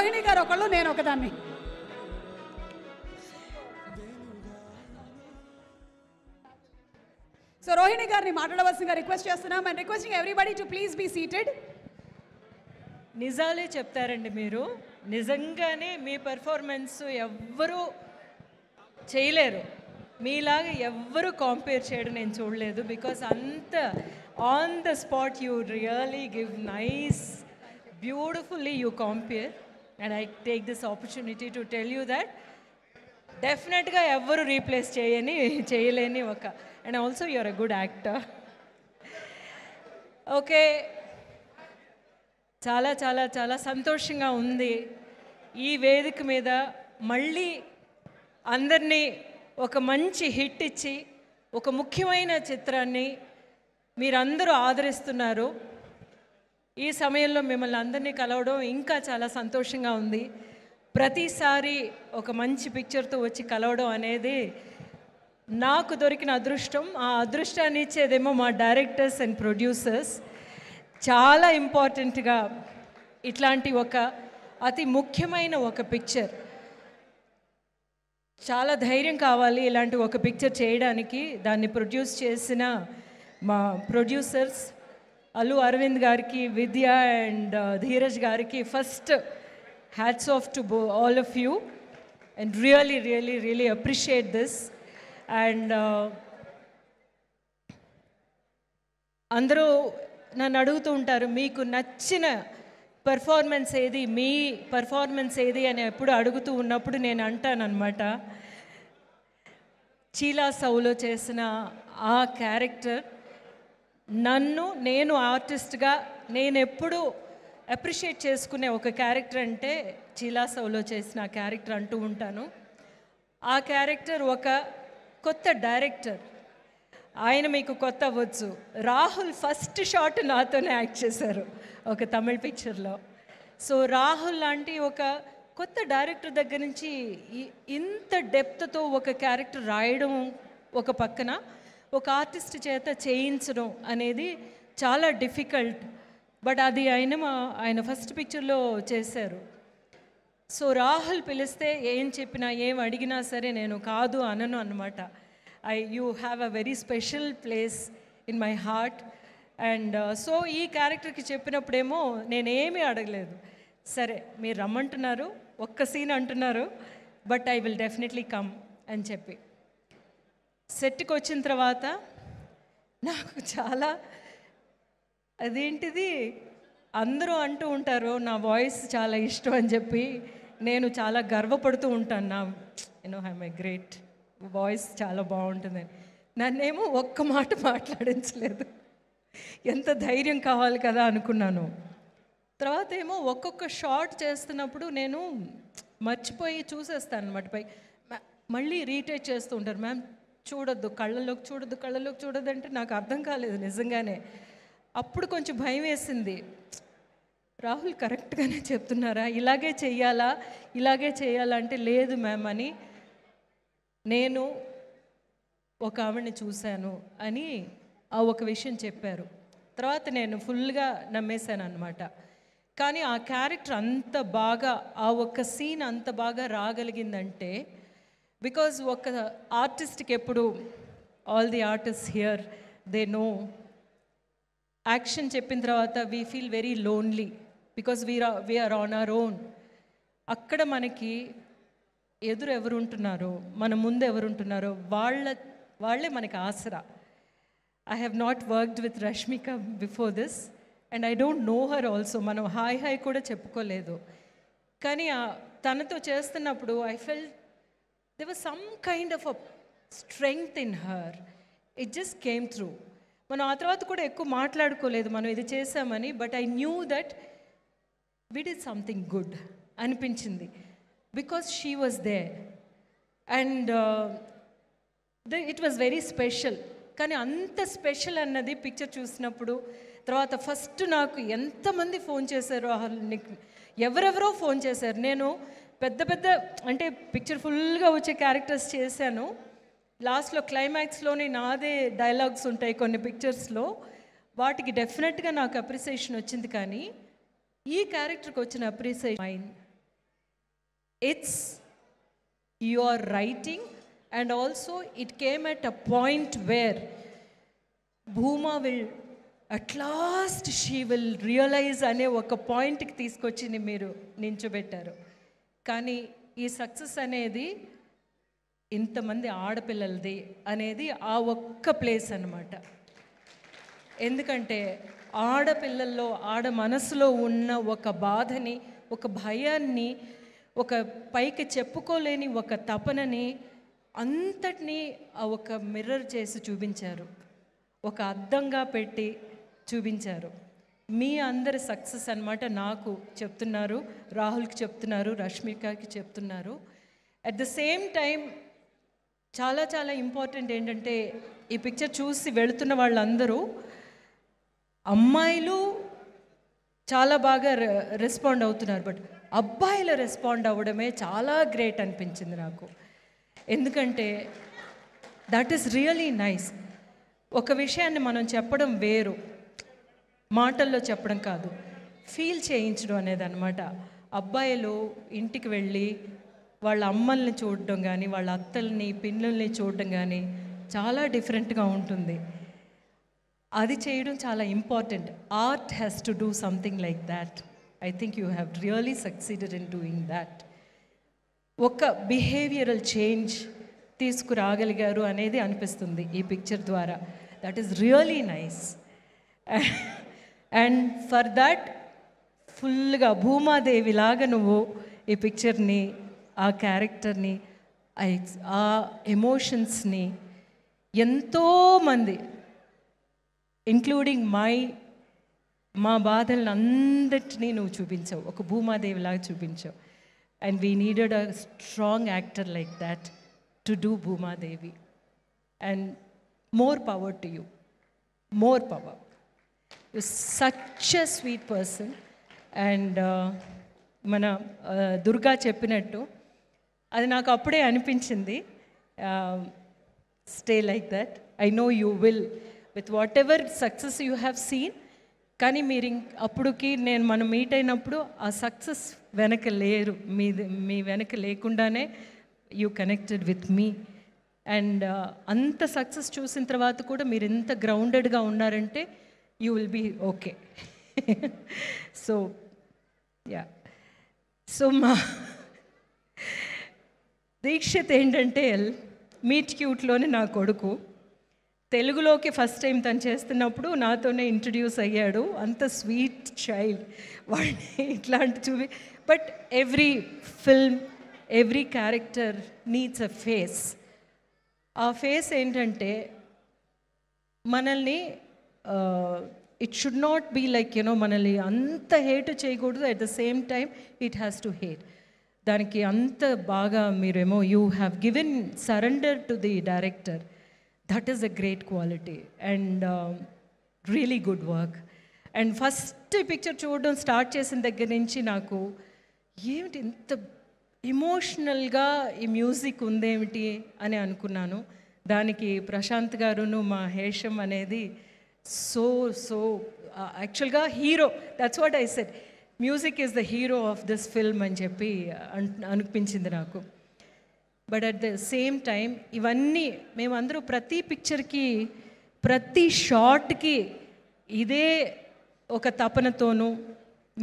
రోహిణి గారు ఒకళ్ళు, నేను ఒకదాన్ని. సో రోహిణి గారిని మాట్లాడవలసిందిగా రిక్వెస్ట్ చేస్తున్నాం. And requesting everybody to please be seated. నిజాలే చెప్తారండి మీరు. నిజంగానే మీ పెర్ఫార్మెన్స్ ఎవ్వరూ చేయలేరు, మీలాగా ఎవ్వరూ కంపేర్ చేయడం నేను చూడలేదు. బికాస్ అంత on the spot you really give nice beautifully you compare. And I take this opportunity to tell you that డెఫినెట్గా ఎవ్వరు రీప్లేస్ చేయలేని ఒక, and also you are a good actor. Okay, చాలా చాలా చాలా సంతోషంగా ఉంది ఈ వేదిక మీద మళ్ళీ అందరినీ ఒక మంచి హిట్ ఇచ్చి ఒక ముఖ్యమైన చిత్రాన్ని మీరందరూ ఆదరిస్తున్నారు. ఈ సమయంలో మిమ్మల్ని అందరినీ కలవడం ఇంకా చాలా సంతోషంగా ఉంది. ప్రతిసారి ఒక మంచి పిక్చర్తో వచ్చి కలవడం అనేది నాకు దొరికిన అదృష్టం. ఆ అదృష్టాన్ని ఇచ్చేదేమో మా డైరెక్టర్స్ అండ్ ప్రొడ్యూసర్స్. చాలా ఇంపార్టెంట్గా ఇట్లాంటి ఒక అతి ముఖ్యమైన ఒక పిక్చర్, చాలా ధైర్యం కావాలి ఇలాంటి ఒక పిక్చర్ చేయడానికి. దాన్ని ప్రొడ్యూస్ చేసిన మా ప్రొడ్యూసర్స్ అల్లు అరవింద్ గారికి, విద్య అండ్ ధీరజ్ గారికి first hats off to all of you and really appreciate this. And అందరూ నన్ను అడుగుతూ ఉంటారు మీకు నచ్చిన పెర్ఫార్మెన్స్ ఏది, మీ పెర్ఫార్మెన్స్ ఏది అని ఎప్పుడు అడుగుతూ ఉన్నప్పుడు నేను అంటానన్నమాట, చీలా సౌలో చేసిన ఆ క్యారెక్టర్ నేను ఆర్టిస్ట్గా నేను ఎప్పుడు అప్రిషియేట్ చేసుకునే ఒక క్యారెక్టర్ అంటే చీలా సౌలో చేసిన ఆ క్యారెక్టర్ అంటూ ఉంటాను. ఆ క్యారెక్టర్ ఒక కొత్త డైరెక్టర్, ఆయన మీకు కొత్త అవ్వచ్చు. రాహుల్ ఫస్ట్ షాట్ నాతోనే యాక్ట్ చేశారు ఒక తమిళ పిక్చర్లో. సో రాహుల్ లాంటి ఒక కొత్త డైరెక్టర్ దగ్గర నుంచి ఇంత డెప్త్తో ఒక క్యారెక్టర్ రాయడం ఒక పక్కన, ఒక ఆర్టిస్ట్ చేత చేయించడం అనేది చాలా డిఫికల్ట్. బట్ అది ఆయన ఫస్ట్ పిక్చర్లో చేశారు. సో రాహుల్ పిలిస్తే ఏం చెప్పినా ఏం అడిగినా సరే నేను కాదు అనను అన్నమాట. You have a very special place in my heart. And so ఈ క్యారెక్టర్కి చెప్పినప్పుడేమో నేనేమీ అడగలేదు, సరే మీరు రమ్మంటున్నారు, ఒక్క సీన్ అంటున్నారు, but I will definitely come అని చెప్పి సెట్కి వచ్చిన తర్వాత నాకు చాలా అదేంటిది అందరూ అంటూ ఉంటారు నా వాయిస్ చాలా ఇష్టం అని చెప్పి నేను చాలా గర్వపడుతూ ఉంటాను. ఐఎమ్ ఏ గ్రేట్ వాయిస్, చాలా బాగుంటుందని. నన్నేమో ఒక్క మాట మాట్లాడించలేదు. ఎంత ధైర్యం కావాలి కదా అనుకున్నాను. తర్వాత ఏమో ఒక్కొక్క షాట్ చేస్తున్నప్పుడు నేను మర్చిపోయి చూసేస్తాను అనమాట. మళ్ళీ రీటేక్ చేస్తూ ఉంటారు, మ్యామ్ చూడొద్దు, కళ్ళలోకి చూడొద్దు అంటే నాకు అర్థం కాలేదు నిజంగానే. అప్పుడు కొంచెం భయం వేసింది, రాహుల్ కరెక్ట్గానే చెప్తున్నారా, ఇలాగే చెయ్యాలా అంటే లేదు మ్యామ్ అని. నేను ఒక ఆవిడని చూశాను అని ఆ ఒక విషయం చెప్పారు. తర్వాత నేను ఫుల్గా నమ్మేశాను అనమాట. కానీ ఆ క్యారెక్టర్ అంత బాగా, ఆ ఒక్క సీన్ అంత బాగా రాగలిగిందంటే బికాజ్ ఒక ఆర్టిస్ట్కి ఎప్పుడు all the artist here they know action చెప్పిన తర్వాత we feel very lonely because we are on our own. అక్కడ మనకి ఎదురు ఎవరు ఉంటున్నారో, మన ముందు ఎవరు ఉంటున్నారో వాళ్ళే మనకి ఆసరా. I have not worked with Rashmika before this and I don't know her also. మనం హాయ్ కూడా చెప్పుకోలేదు. కానీ తనతో చేస్తున్నప్పుడు I felt there was some kind of a strength in her. It just came through. మనం ఆ తర్వాత కూడా ఎక్కువ మాట్లాడుకోలేదు మనం ఇది చేసామని, but I knew that we did something good అనిపించింది because she was there and it was very special. కానీ అంత స్పెషల్ అన్నది పిక్చర్ చూసినప్పుడు తర్వాత ఫస్ట్ నాకు ఎంతమంది ఫోన్ చేశారో, ఎవరెవరో ఫోన్ చేశారు. నేను పెద్ద అంటే పిక్చర్ ఫుల్గా వచ్చే క్యారెక్టర్స్ చేశాను. లాస్ట్లో క్లైమాక్స్లోని నాదే డైలాగ్స్ ఉంటాయి కొన్ని పిక్చర్స్లో, వాటికి డెఫినెట్గా నాకు అప్రిసియేషన్ వచ్చింది. కానీ ఈ క్యారెక్టర్కి వచ్చిన appreciation it's your writing, and also it came at a point where Bhuma will at last she will realize అనే ఒక పాయింట్కి తీసుకొచ్చి మీరు నించోబెట్టారు. కానీ ఈ సక్సెస్ అనేది ఇంతమంది ఆడపిల్లలది అనేది ఆ ఒక్క ప్లేస్ అన్నమాట. ఎందుకంటే ఆడపిల్లల్లో ఆడ మనసులో ఉన్న ఒక బాధని, ఒక భయాన్ని, ఒక పైకి చెప్పుకోలేని ఒక తపనని అంతటినీ ఒక మిర్రర్ చేసి చూపించారు, ఒక అద్దంగా పెట్టి చూపించారు. మీ అందరి సక్సెస్ అన్నమాట. నాకు చెప్తున్నారు, రాహుల్కి చెప్తున్నారు, రష్మికకి చెప్తున్నారు. అట్ ద సేమ్ టైం చాలా చాలా ఇంపార్టెంట్ ఏంటంటే ఈ పిక్చర్ చూసి వెళుతున్న వాళ్ళందరూ అమ్మాయిలు చాలా బాగా రెస్పాండ్ అవుతున్నారు, బట్ అబ్బాయిలు రెస్పాండ్ అవ్వడమే చాలా గ్రేట్ అనిపించింది నాకు. ఎందుకంటే దట్ ఈస్ రియలీ నైస్. ఒక విషయాన్ని మనం చెప్పడం వేరు, మాటల్లో చెప్పడం కాదు, ఫీల్ చేయించడం అనేది అనమాట. అబ్బాయిలు ఇంటికి వెళ్ళి వాళ్ళ అమ్మల్ని చూడడం కానీ, వాళ్ళ అత్తల్ని పిన్నుల్ని చూడడం కానీ చాలా డిఫరెంట్గా ఉంటుంది. అది చేయడం చాలా important. Art has to do something like that. I think you have really succeeded in doing that. ఒక బిహేవియరల్ చేంజ్ తీసుకురాగలిగారు అనేది అనిపిస్తుంది ఈ పిక్చర్ ద్వారా. That is really nice. And for that ఫుల్గా భూమాదేవిలాగా నువ్వు ఈ పిక్చర్ని, ఆ క్యారెక్టర్ని, ఆ ఎమోషన్స్ని ఎంతోమంది ఇంక్లూడింగ్ మా బాధలను అందరినీ నువ్వు చూపించావు, ఒక భూమాదేవిలాగా చూపించావు. And we needed a strong actor like that to do Bhumadevi. And more power to you, more power. You such a sweet person. And మన దుర్గా చెప్పినట్టు అది నాకు అప్పుడే అనిపించింది, stay like that. I know you will with whatever success you have seen. కానీ మీరు అప్పుడుకి మనం meet అయినప్పుడు ఆ సక్సెస్ వెనక లేరు, మీ వెనక లేకుండానే you connected with me. And అంత సక్సెస్ చూసిన తర్వాత కూడా మీరు ఎంత గ్రౌండెడ్గా ఉన్నారంటే you will be okay. So yeah. So మా దీక్షిత్ ఏంటంటే మీట్ క్యూట్లోనే నా కొడుకు. తెలుగులోకి ఫస్ట్ టైం తను చేస్తున్నప్పుడు నాతోనే ఇంట్రడ్యూస్ అయ్యాడు. అంత స్వీట్ చైల్డ్ వాడిని ఇట్లాంటి but every film, every character needs a face. ఆ ఫేస్ ఏంటంటే మనల్ని it should not be like మనల్ని అంత హేట్ చేయకూడదు, at the same time it has to hate. దానికి అంత బాగా మీరేమో you have given surrender to the director. That is a great quality and really good work. And first picture చూడడం start చేసిన దగ్గర నుంచి నాకు ఏమిటి ఇంత ఎమోషనల్గా ఈ మ్యూజిక్ ఉందేమిటి అని అనుకున్నాను. దానికి ప్రశాంత్ గారును మా హేషం అనేది సో యాక్చువల్గా hero. That's what I said, music is the hero of this film అని చెప్పి అనిపించింది నాకు. But at the same time ఇవన్నీ మేమందరూ ప్రతి పిక్చర్కి, ప్రతి షాట్కి ఇదే ఒక తపనతోనూ,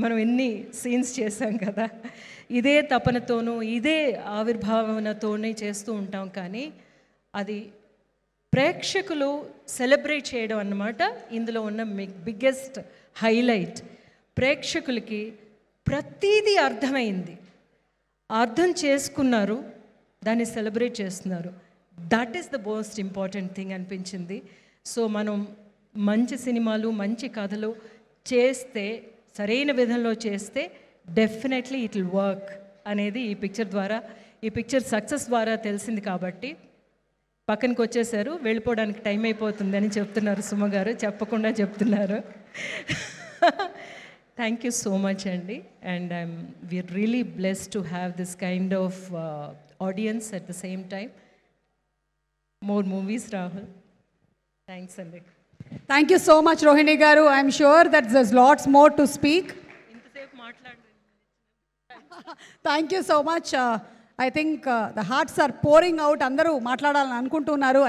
మనం ఎన్ని సీన్స్ చేసాం కదా, ఇదే తపనతోనూ ఇదే ఆవిర్భావనతోనే చేస్తూ ఉంటాం. కానీ అది ప్రేక్షకులు సెలబ్రేట్ చేయడం అన్నమాట ఇందులో ఉన్న బిగ్గెస్ట్ హైలైట్. ప్రేక్షకులకి ప్రతీదీ అర్థమైంది, అర్థం చేసుకున్నారు, దాన్ని సెలబ్రేట్ చేస్తున్నారు. That is the most important thing అనిపించింది. సో మనం మంచి సినిమాలు, మంచి కథలు చేస్తే, సరైన విధంలో చేస్తే డెఫినెట్లీ ఇట్ విల్ వర్క్ అనేది ఈ పిక్చర్ ద్వారా, ఈ పిక్చర్ సక్సెస్ ద్వారా తెలిసింది. కాబట్టి పక్కనకి వచ్చేసారు, వెళ్ళిపోవడానికి టైం అయిపోతుందని చెప్తున్నారు సుమ గారు, చెప్పకుండా చెప్తున్నారు. థ్యాంక్ యూ సో మచ్ అండి. And we are really blessed to have this kind of audience at the same time. More movies, Rahul. Thanks, Andy. Thank you so much, Rohini Garu. I'm sure that there's lots more to speak. Thank you so much. I think the hearts are pouring out. అందరూ మాట్లాడాలని అనుకుంటున్నారు.